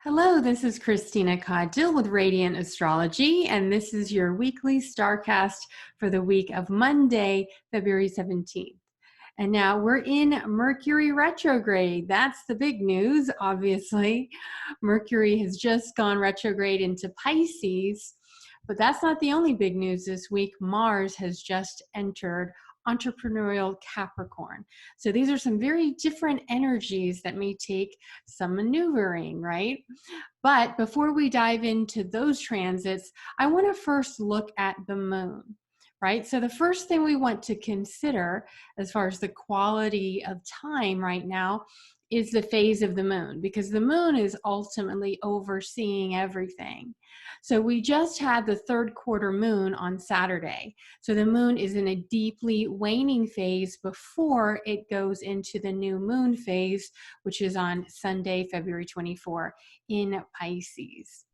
Hello, this is Christina Caudill with Radiant Astrology, and this is your weekly Starcast for the week of Monday, February 17th. And now we're in Mercury retrograde. That's the big news, obviously. Mercury has just gone retrograde into Pisces, but that's not the only big news this week. Mars has just entered entrepreneurial Capricorn. So these are some very different energies that may take some maneuvering, right? But before we dive into those transits, I want to first look at the moon, right? So the first thing we want to consider as far as the quality of time right now is the phase of the moon, because the moon is ultimately overseeing everything. So we just had the third quarter moon on Saturday. So the moon is in a deeply waning phase before it goes into the new moon phase, which is on Sunday, February 24 in Pisces.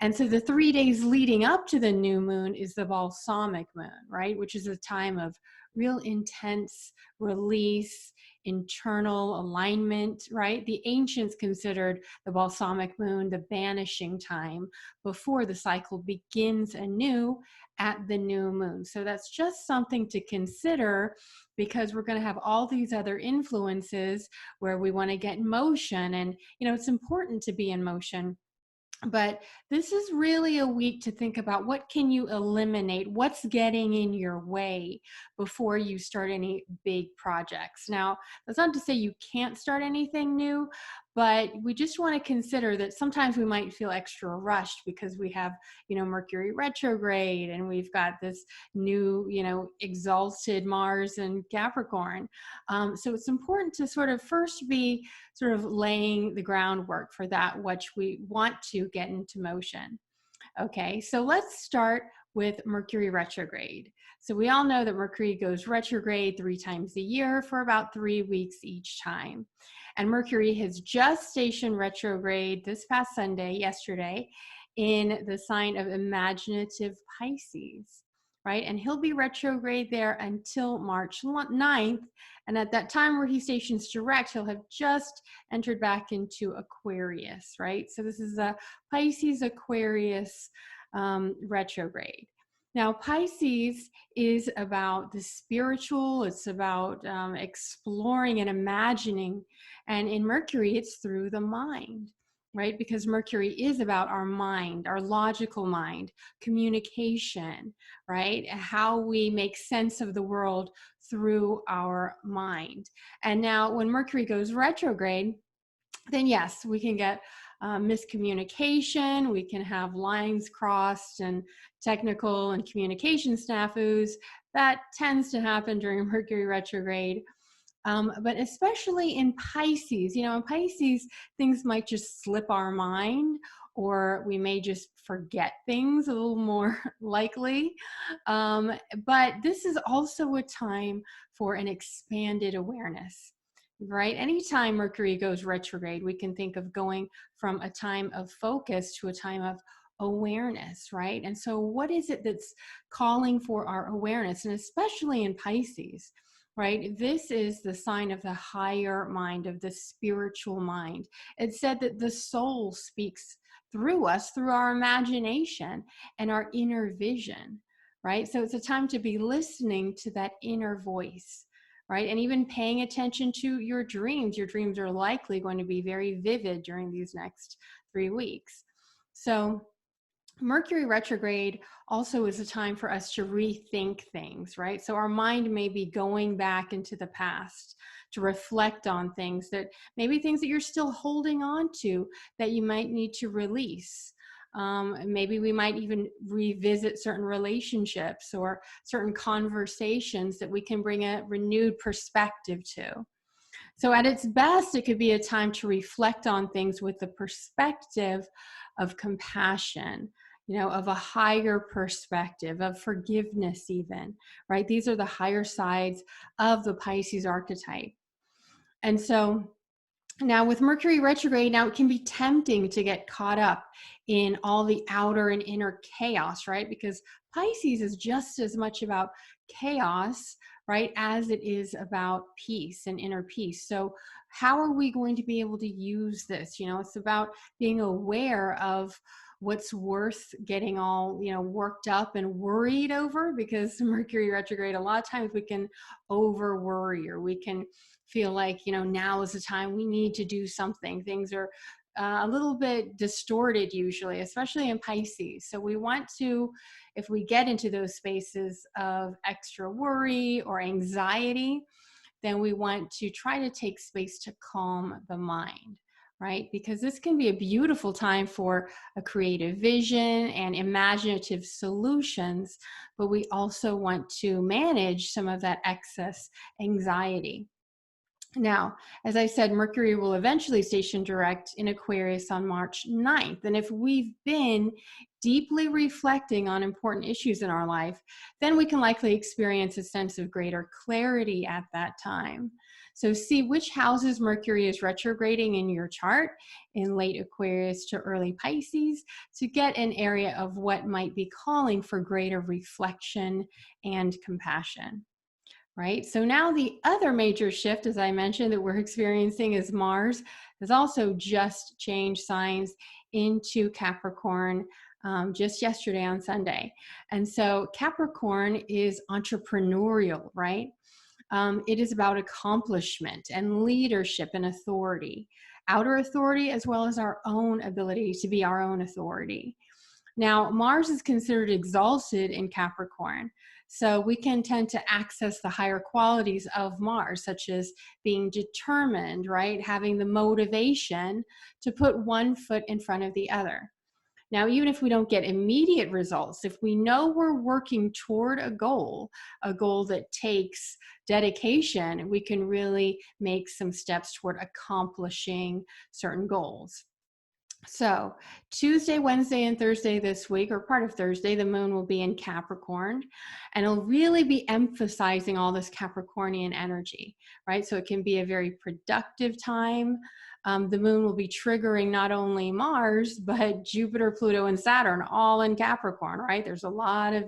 And so the 3 days leading up to the new moon is the balsamic moon, right? Which is a time of real intense release, internal alignment, right? The ancients considered the balsamic moon the banishing time before the cycle begins anew at the new moon. So that's just something to consider, because we're going to have all these other influences where we want to get in motion. And, it's important to be in motion. But this is really a week to think about what can you eliminate, what's getting in your way before you start any big projects. Now, that's not to say you can't start anything new, but we just want to consider that sometimes we might feel extra rushed because we have, Mercury retrograde, and we've got this new, exalted Mars and Capricorn. So it's important to sort of first be sort of laying the groundwork for that, which we want to get into motion. Okay, so let's start with Mercury retrograde. So we all know that Mercury goes retrograde 3 times a year for about 3 weeks each time. And Mercury has just stationed retrograde this past Sunday, yesterday, in the sign of imaginative Pisces, right? And he'll be retrograde there until March 9th. And at that time where he stations direct, he'll have just entered back into Aquarius, right? So this is a Pisces Aquarius retrograde. Now, Pisces is about the spiritual, it's about exploring and imagining. And in Mercury, it's through the mind, right? Because Mercury is about our mind, our logical mind, communication, right? How we make sense of the world through our mind. And now when Mercury goes retrograde, then yes, we can get miscommunication, we can have lines crossed and technical and communication snafus. That tends to happen during Mercury retrograde. But especially in Pisces, in Pisces, things might just slip our mind, or we may just forget things a little more likely. But this is also a time for an expanded awareness, right? Anytime Mercury goes retrograde, we can think of going from a time of focus to a time of awareness, right? And so what is it that's calling for our awareness? And especially in Pisces, right? This is the sign of the higher mind, of the spiritual mind. It said that the soul speaks through us, through our imagination and our inner vision, right? So it's a time to be listening to that inner voice, right? And even paying attention to your dreams. Your dreams are likely going to be very vivid during these next 3 weeks. So Mercury retrograde also is a time for us to rethink things, right? So our mind may be going back into the past to reflect on things, that maybe things that you're still holding on to that you might need to release. Maybe we might even revisit certain relationships or certain conversations that we can bring a renewed perspective to. So at its best, it could be a time to reflect on things with the perspective of compassion, of a higher perspective, of forgiveness even, right? These are the higher sides of the Pisces archetype. And so now with Mercury retrograde, now it can be tempting to get caught up in all the outer and inner chaos, right? Because Pisces is just as much about chaos, right, as it is about peace and inner peace. So how are we going to be able to use this? You know, it's about being aware of what's worth getting all, you know, worked up and worried over, because Mercury retrograde, a lot of times we can over worry, or we can feel like, you know, now is the time we need to do something. Things are a little bit distorted usually, especially in Pisces. So we want to, if we get into those spaces of extra worry or anxiety, then we want to try to take space to calm the mind, right? Because this can be a beautiful time for a creative vision and imaginative solutions, but we also want to manage some of that excess anxiety. Now, as I said, Mercury will eventually station direct in Aquarius on March 9th. And if we've been deeply reflecting on important issues in our life, then we can likely experience a sense of greater clarity at that time. So see which houses Mercury is retrograding in your chart in late Aquarius to early Pisces to get an area of what might be calling for greater reflection and compassion. Right? So now the other major shift, as I mentioned, that we're experiencing is Mars has also just changed signs into Capricorn just yesterday on Sunday. And so Capricorn is entrepreneurial, right? It is about accomplishment and leadership and authority, outer authority, as well as our own ability to be our own authority. Now, Mars is considered exalted in Capricorn, so we can tend to access the higher qualities of Mars, such as being determined, right? Having the motivation to put one foot in front of the other. Now, even if we don't get immediate results, if we know we're working toward a goal that takes dedication, we can really make some steps toward accomplishing certain goals. So Tuesday, Wednesday, and Thursday this week, or part of Thursday, the moon will be in Capricorn, and it'll really be emphasizing all this Capricornian energy, right? So it can be a very productive time. The moon will be triggering not only Mars, but Jupiter, Pluto, and Saturn, all in Capricorn, right? There's a lot of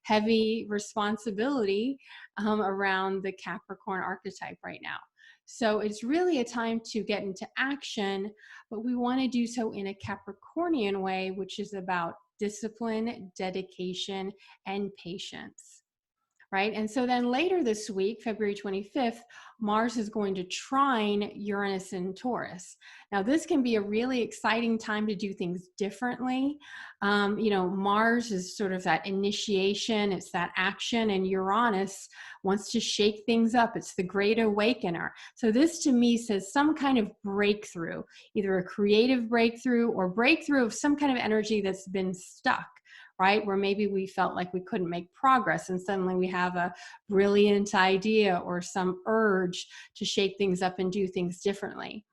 heavy responsibility around the Capricorn archetype right now. So it's really a time to get into action, but we want to do so in a Capricornian way, which is about discipline, dedication, and patience. Right? And so then later this week, February 25th, Mars is going to trine Uranus in Taurus. Now, this can be a really exciting time to do things differently. You know, Mars is sort of that initiation, it's that action, and Uranus wants to shake things up. It's the great awakener. So this to me says some kind of breakthrough, either a creative breakthrough or breakthrough of some kind of energy that's been stuck, right? Where maybe we felt like we couldn't make progress, and suddenly we have a brilliant idea or some urge to shake things up and do things differently.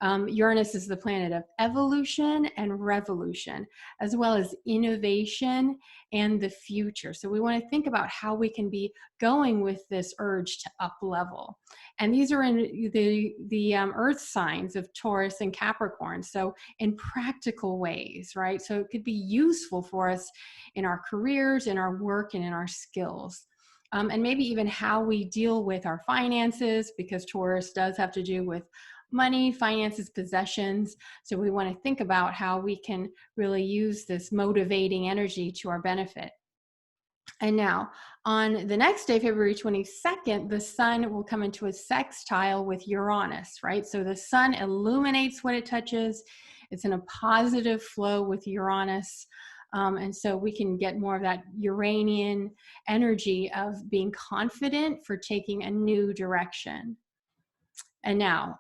Uranus is the planet of evolution and revolution, as well as innovation and the future. So we want to think about how we can be going with this urge to up level. And these are in the earth signs of Taurus and Capricorn. So in practical ways, right? So it could be useful for us in our careers, in our work, and in our skills. And maybe even how we deal with our finances, because Taurus does have to do with money, finances, possessions. So we want to think about how we can really use this motivating energy to our benefit. And now on the next day, February 22nd, the sun will come into a sextile with Uranus, right? So the sun illuminates what it touches. It's in a positive flow with Uranus. And so we can get more of that Uranian energy of being confident for taking a new direction. And now,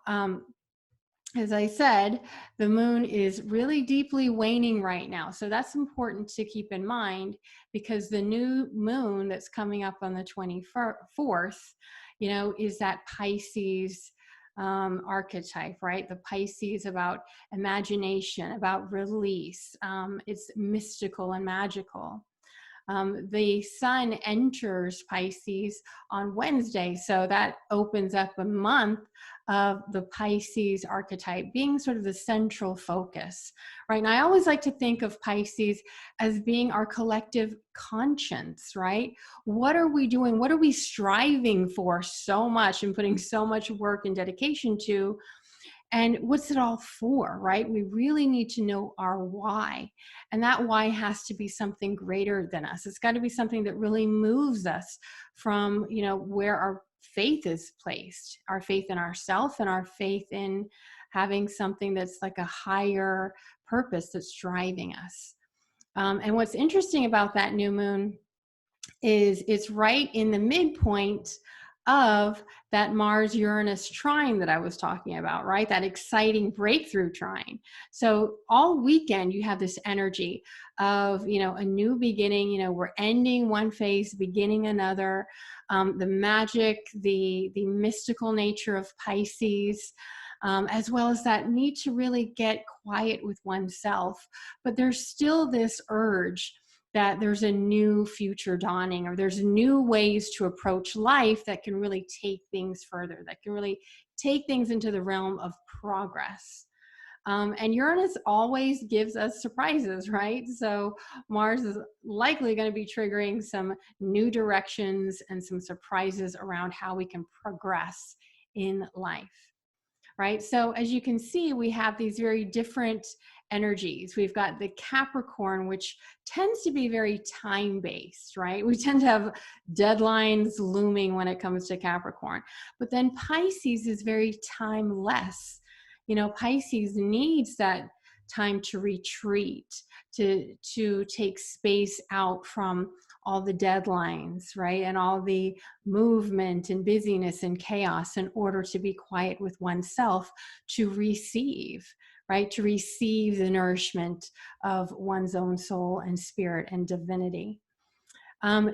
as I said, the moon is really deeply waning right now. So that's important to keep in mind, because the new moon that's coming up on the 24th, you know, is that Pisces archetype, right? The Pisces about imagination, about release. It's mystical and magical. The sun enters Pisces on Wednesday, so that opens up a month of the Pisces archetype being sort of the central focus, right? And I always like to think of Pisces as being our collective conscience, right? What are we doing? What are we striving for so much and putting so much work and dedication to? And what's it all for, right? We really need to know our why. And that why has to be something greater than us. It's got to be something that really moves us from, where our faith is placed, our faith in ourself and our faith in having something that's like a higher purpose that's driving us. And what's interesting about that new moon is it's right in the midpoint of that Mars-Uranus trine that I was talking about, right? That exciting breakthrough trine. So all weekend you have this energy of, a new beginning. We're ending one phase, beginning another. The magic, the mystical nature of Pisces, as well as that need to really get quiet with oneself. But there's still this urge that there's a new future dawning, or there's new ways to approach life that can really take things further, that can really take things into the realm of progress. And Uranus always gives us surprises, right? So Mars is likely going to be triggering some new directions and some surprises around how we can progress in life. Right? So as you can see, we have these very different energies. We've got the Capricorn, which tends to be very time-based, right? We tend to have deadlines looming when it comes to Capricorn. But then Pisces is very timeless. Pisces needs that time to retreat, to take space out from all the deadlines, right? And all the movement and busyness and chaos in order to be quiet with oneself, to receive, right? To receive the nourishment of one's own soul and spirit and divinity.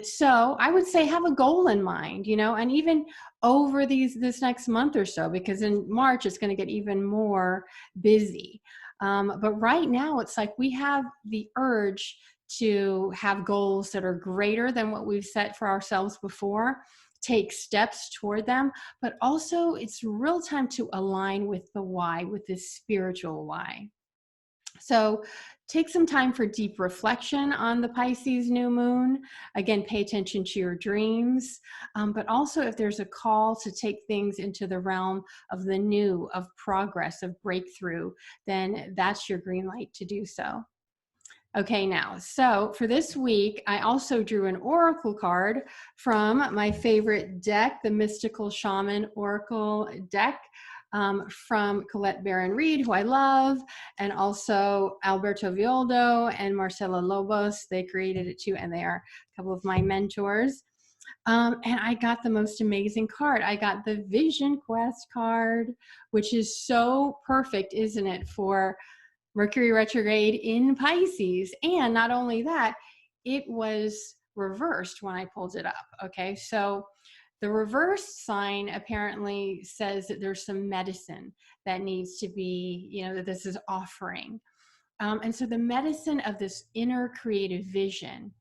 So I would say have a goal in mind, and even over this next month or so, because in March it's going to get even more busy. But right now it's like we have the urge to have goals that are greater than what we've set for ourselves before, take steps toward them, but also it's real time to align with the why, with this spiritual why. So take some time for deep reflection on the Pisces new moon. Again, pay attention to your dreams, but also if there's a call to take things into the realm of the new, of progress, of breakthrough, then that's your green light to do so. Okay, now, so for this week, I also drew an oracle card from my favorite deck, the Mystical Shaman Oracle deck, from Colette Baron-Reed, who I love, and also Alberto Violdo and Marcela Lobos. They created it too, and they are a couple of my mentors. And I got the most amazing card. I got the Vision Quest card, which is so perfect, isn't it, for Mercury retrograde in Pisces. And not only that, it was reversed when I pulled it up. Okay, so the reverse sign apparently says that there's some medicine that needs to be, that this is offering. And so the medicine of this inner creative vision.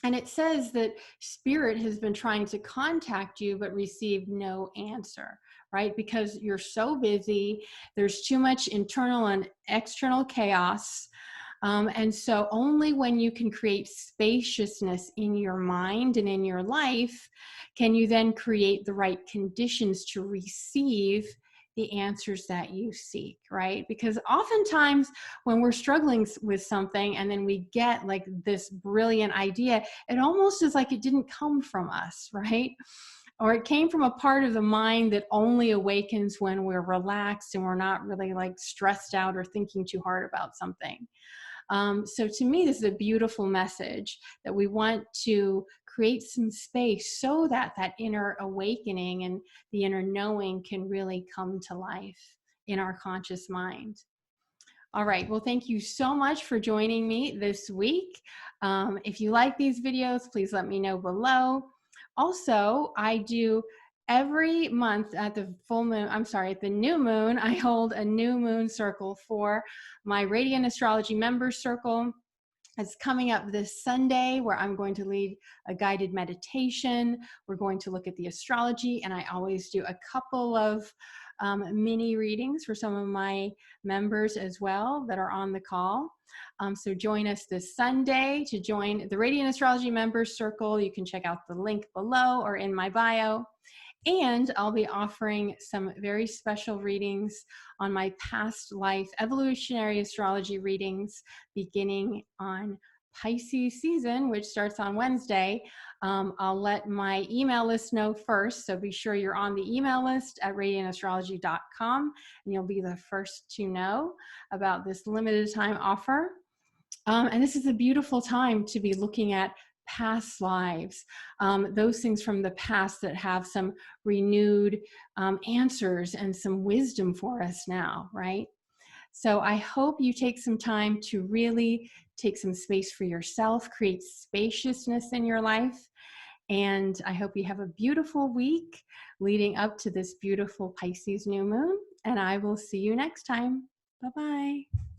And it says that spirit has been trying to contact you, but received no answer, right? Because you're so busy, there's too much internal and external chaos. And so only when you can create spaciousness in your mind and in your life can you then create the right conditions to receive the answers that you seek, right? Because oftentimes when we're struggling with something and then we get like this brilliant idea, it almost is like it didn't come from us, right? Or it came from a part of the mind that only awakens when we're relaxed and we're not really like stressed out or thinking too hard about something. So to me, this is a beautiful message that we want to create some space so that that inner awakening and the inner knowing can really come to life in our conscious mind. All right, well, thank you so much for joining me this week. If you like these videos, please let me know below. Also, I do every month at the full moon, at the new moon, I hold a new moon circle for my Radiant Astrology members circle. It's coming up this Sunday where I'm going to lead a guided meditation. We're going to look at the astrology, and I always do a couple of mini readings for some of my members as well that are on the call. So join us this Sunday to join the Radiant Astrology Members Circle. You can check out the link below or in my bio. And I'll be offering some very special readings on my past life evolutionary astrology readings beginning on Pisces season, which starts on Wednesday. I'll let my email list know first, so be sure you're on the email list at radiantastrology.com, and you'll be the first to know about this limited time offer. And this is a beautiful time to be looking at past lives, those things from the past that have some renewed answers and some wisdom for us now, right? So I hope you take some time to really take some space for yourself, create spaciousness in your life. And I hope you have a beautiful week leading up to this beautiful Pisces new moon. And I will see you next time. Bye-bye.